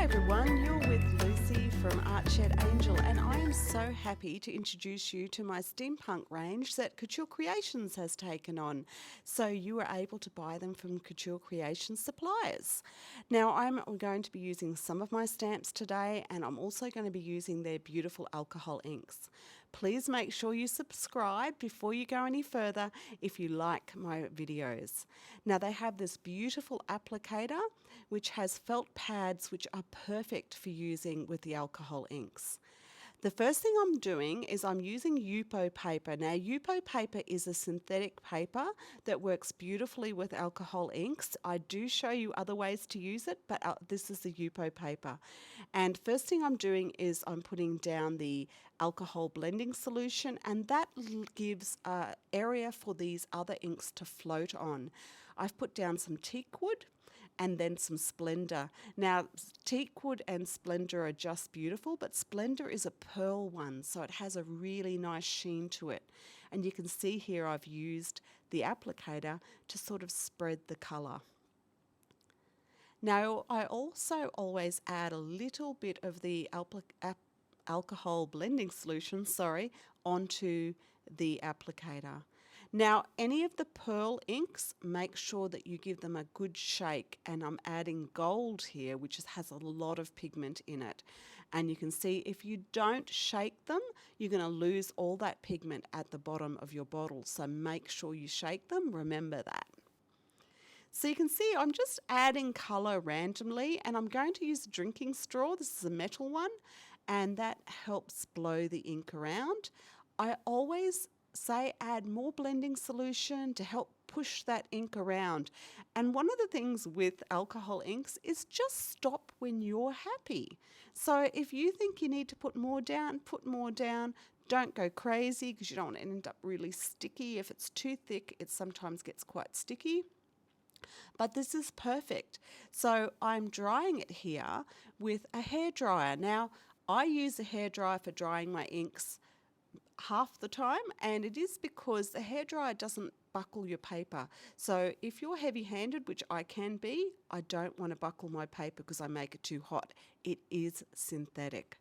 Hi everyone, you're with Lucy from Art Shed Angel, and I am so happy to introduce you to my steampunk range that Couture Creations has taken on. So you are able to buy them from Couture Creations suppliers. Now I'm going to be using some of my stamps today, and I'm also going to be using their beautiful alcohol inks. Please make sure you subscribe before you go any further if you like my videos. Now they have this beautiful applicator which has felt pads which are perfect for using with the alcohol inks. The first thing I'm doing is I'm using Yupo Paper. Now Yupo Paper is a synthetic paper that works beautifully with alcohol inks. I do show you other ways to use it, but this is the Yupo Paper. And first thing I'm doing is I'm putting down the alcohol blending solution, and that gives an area for these other inks to float on. I've put down some Teakwood and then some Splendor. Now Teakwood and Splendor are just beautiful, but Splendor is a pearl one, so it has a really nice sheen to it. And you can see here I've used the applicator to sort of spread the colour. Now I also always add a little bit of the alcohol blending solution, onto the applicator. Now any of the pearl inks, make sure that you give them a good shake, and I'm adding gold here which has a lot of pigment in it, and you can see if you don't shake them you're going to lose all that pigment at the bottom of your bottle, so make sure you shake them, remember that. So you can see I'm just adding colour randomly, and I'm going to use a drinking straw. This is a metal one, and that helps blow the ink around. I always say add more blending solution to help push that ink around. And one of the things with alcohol inks is just stop when you're happy. So if you think you need to put more down, put more down. Don't go crazy because you don't want to end up really sticky. If it's too thick, it sometimes gets quite sticky. But this is perfect. So I'm drying it here with a hairdryer. Now I use a hairdryer for drying my inks half the time, and it is because the hairdryer doesn't buckle your paper. So if you're heavy-handed, which I can be, I don't want to buckle my paper because I make it too hot. It is synthetic.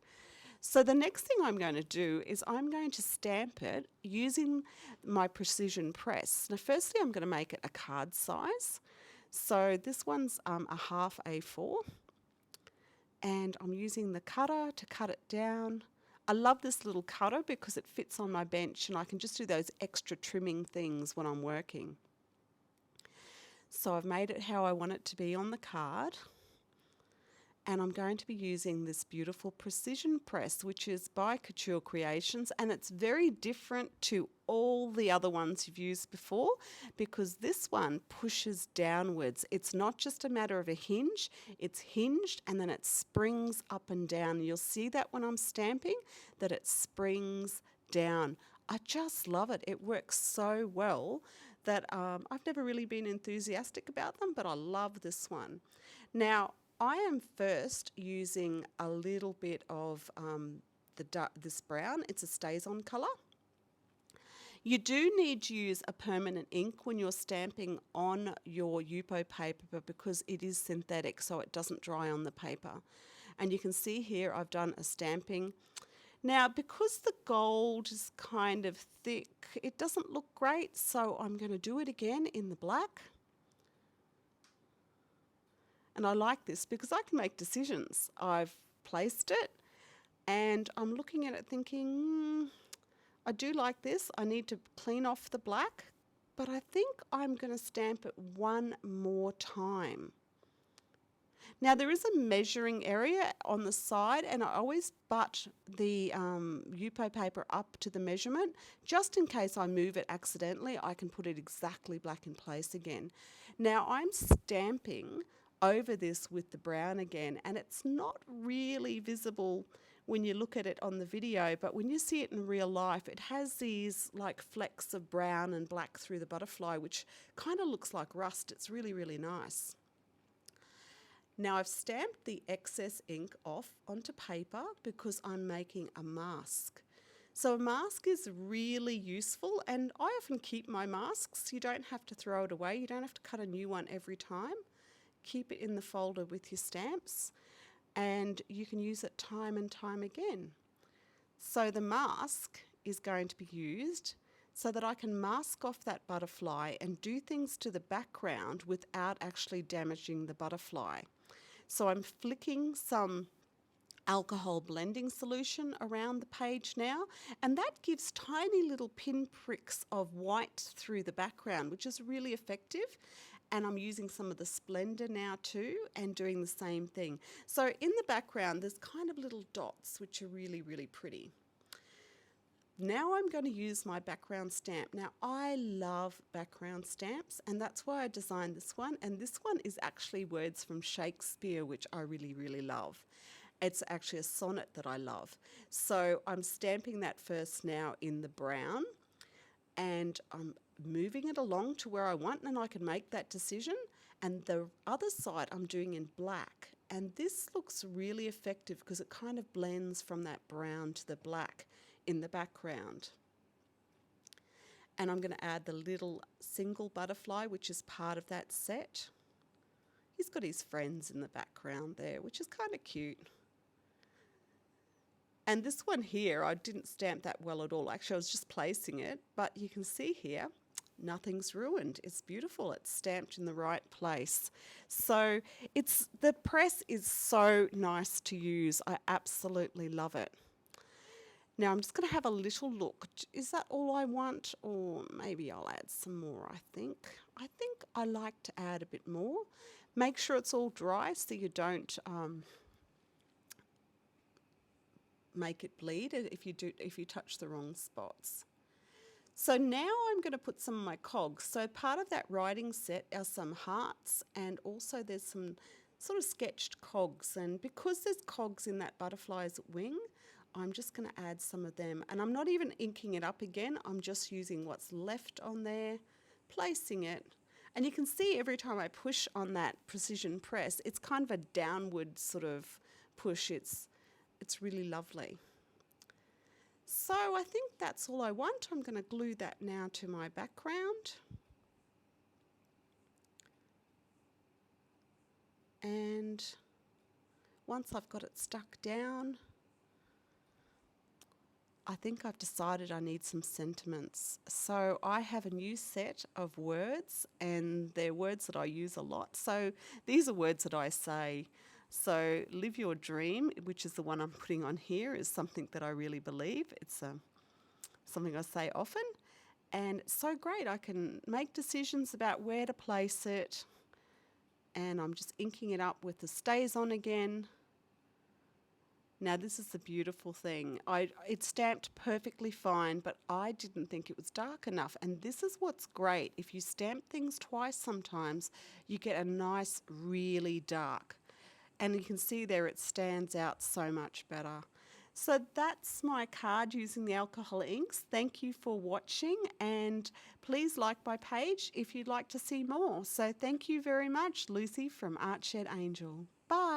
So the next thing I'm going to do is I'm going to stamp it using my precision press. Now firstly I'm going to make it a card size. So this one's a half A4, and I'm using the cutter to cut it down. I love this little cutter because it fits on my bench and I can just do those extra trimming things when I'm working. So I've made it how I want it to be on the card, and I'm going to be using this beautiful precision press which is by Couture Creations, and it's very different to all the other ones you've used before because this one pushes downwards. It's not just a matter of a hinge, it's hinged and then it springs up and down. You'll see that when I'm stamping that it springs down. I just love it. It works so well that I've never really been enthusiastic about them, but I love this one. Now I am first using a little bit of this brown. It's a Stazon colour. You do need to use a permanent ink when you're stamping on your Yupo paper because it is synthetic, so it doesn't dry on the paper. And you can see here I've done a stamping. Now because the gold is kind of thick, it doesn't look great, so I'm going to do it again in the black. And I like this because I can make decisions. I've placed it and I'm looking at it thinking, I do like this. I need to clean off the black, but I think I'm going to stamp it one more time. Now there is a measuring area on the side, and I always butt the Yupo paper up to the measurement just in case I move it accidentally. I can put it exactly black in place again. Now I'm stamping over this with the brown again, and it's not really visible when you look at it on the video, but when you see it in real life it has these like flecks of brown and black through the butterfly which kind of looks like rust. It's really, really nice. Now I've stamped the excess ink off onto paper because I'm making a mask. So a mask is really useful, and I often keep my masks. You don't have to throw it away. You don't have to cut a new one every time. Keep it in the folder with your stamps. and you can use it time and time again. So the mask is going to be used so that I can mask off that butterfly and do things to the background without actually damaging the butterfly. So I'm flicking some alcohol blending solution around the page now, and that gives tiny little pin pricks of white through the background, which is really effective. And I'm using some of the Splendor now too and doing the same thing. So in the background there's kind of little dots which are really, really pretty. Now I'm going to use my background stamp. Now I love background stamps, and that's why I designed this one, and this one is actually words from Shakespeare, which I really, really love. It's actually a sonnet that I love. So I'm stamping that first now in the brown, and I'm moving it along to where I want, and I can make that decision. And the other side I'm doing in black, and this looks really effective because it kind of blends from that brown to the black in the background. And I'm going to add the little single butterfly, which is part of that set. He's got his friends in the background there, which is kind of cute. And this one here, I didn't stamp that well at all. Actually, I was just placing it, but you can see here, nothing's ruined. It's beautiful. It's stamped in the right place. So the press is so nice to use. I absolutely love it. Now I'm just going to have a little look. Is that all I want? Or maybe I'll add some more, I think. I think I like to add a bit more. Make sure it's all dry so you don't make it bleed if you touch the wrong spots. So now I'm going to put some of my cogs. So part of that writing set are some hearts, and also there's some sort of sketched cogs, and because there's cogs in that butterfly's wing, I'm just going to add some of them, and I'm not even inking it up again. I'm just using what's left on there, placing it, and you can see every time I push on that precision press, it's kind of a downward sort of push. It's really lovely. So I think that's all I want. I'm going to glue that now to my background. And once I've got it stuck down, I think I've decided I need some sentiments. So I have a new set of words, and they're words that I use a lot. So these are words that I say. So live your dream, which is the one I'm putting on here, is something that I really believe. It's something I say often, and it's so great. I can make decisions about where to place it, and I'm just inking it up with the Stazon again. Now this is the beautiful thing. It stamped perfectly fine, but I didn't think it was dark enough, and this is what's great. If you stamp things twice sometimes, you get a nice, really dark. And you can see there it stands out so much better. So that's my card using the alcohol inks. Thank you for watching, and please like my page if you'd like to see more. So thank you very much, Lucy from Art Shed Angel. Bye.